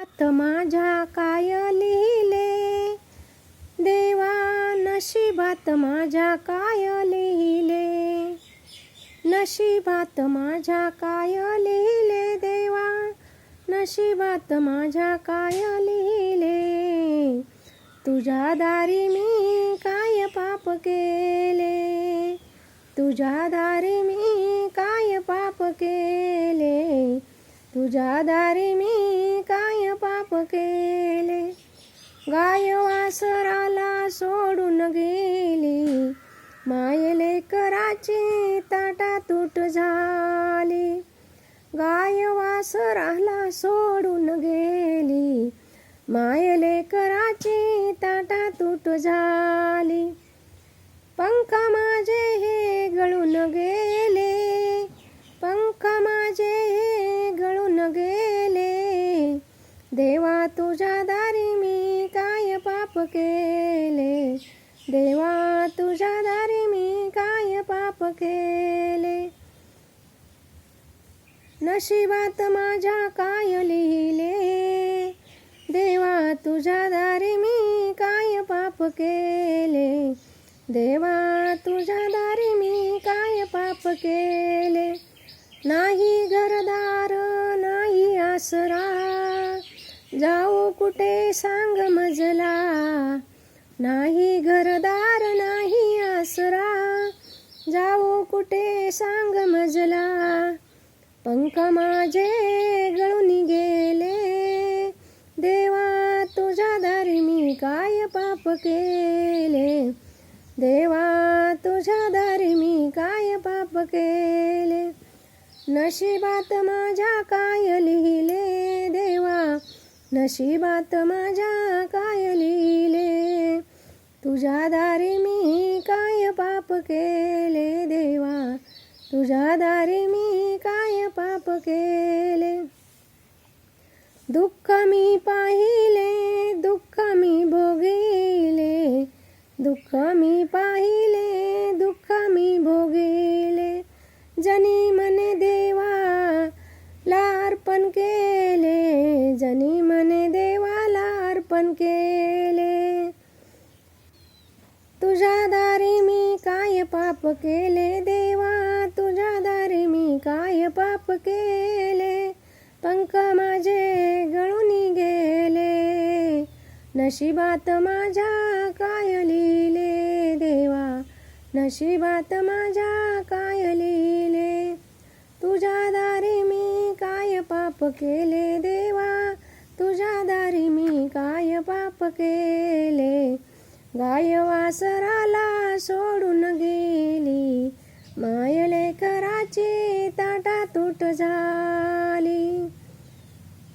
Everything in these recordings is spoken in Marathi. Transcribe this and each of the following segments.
नशिबात माझ्या काय लिहिले देवा, नशिबात माझ्या काय लिहिले, नशिबात माझ्या काय लिहिले देवा, नशिबात माझ्या काय लिहिले. तुझ्या दारी मी काय पाप केले, तुझ्या दारी मी काय पाप केले, तुझ्या दारी मी काय पाप केले. गाय वासराला सोडून गेली, माय लेकराची ताटातूट झाली. गाय वासराला सोडून गेली, माय लेकराची ताटातूट झाली. पंख माझे हे गळून गेले, पंख माझे हे गळून गेले देवा, तुझ्या दारी मी काय पाप केले, देवा तुझ्या दारी मी काय पाप केले. नशिबात माझ्या काय लिहिले देवा, तुझ्या दारी मी काय पाप केले, देवा तुझ्या दारी मी काय पाप केले. नाही घरदार नाही आसरा, जाऊ कुठे सांग मजला. नाही घरदार नाही आसरा, जाऊ कुठे सांग मजला. पंख माझे गळून गेले देवा, तुझ्या दारी मी काय पाप केले, देवा तुझ्या दारी मी काय पाप केले. नशिबात माझ्या काय लिहिले देवा, नशिबात माझ्या काय लिहिले. तुझ्या दारी मी काय पाप केले देवा, तुझ्या दारी मी काय पाप केले. दुःख मी पाहिले दुःख मी भोगिले, दुःख मी पाहिले दुःख मी भोगिले. जनी मने देवा ला अर्पण केले, जनी मने देवाला अर्पण केले. तुझ्या दारी मी काय पाप केले देवा, तुझ्या दारी मी काय पाप केले. पंख माझे गळून गेले, नशिबात माझ्या काय लिहिले देवा, नशिबात माझ्या काय लिहिले. तुझ्या दारी मी काय पाप केले देवा, तुझ्या दारी मी काय पाप केले. गाय वासराला सोडून गेली, माय लेकराची ताटातूट झाली.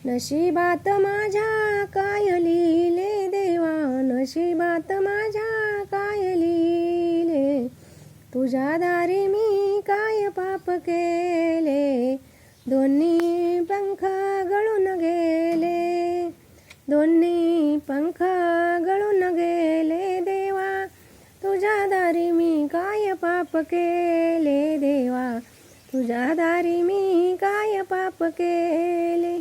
नशिबात माझ्या काय लिहिले देवा, नशिबात माझ्या काय लिहिले. तुझ्या दारी मी काय पाप केले, दोन्ही पंख गळून गेले, दोन्ही पंख गळून गेले देवा. तुझ्या दारी मी काय पाप केले देवा, तुझ्या दारी मी काय पाप केले.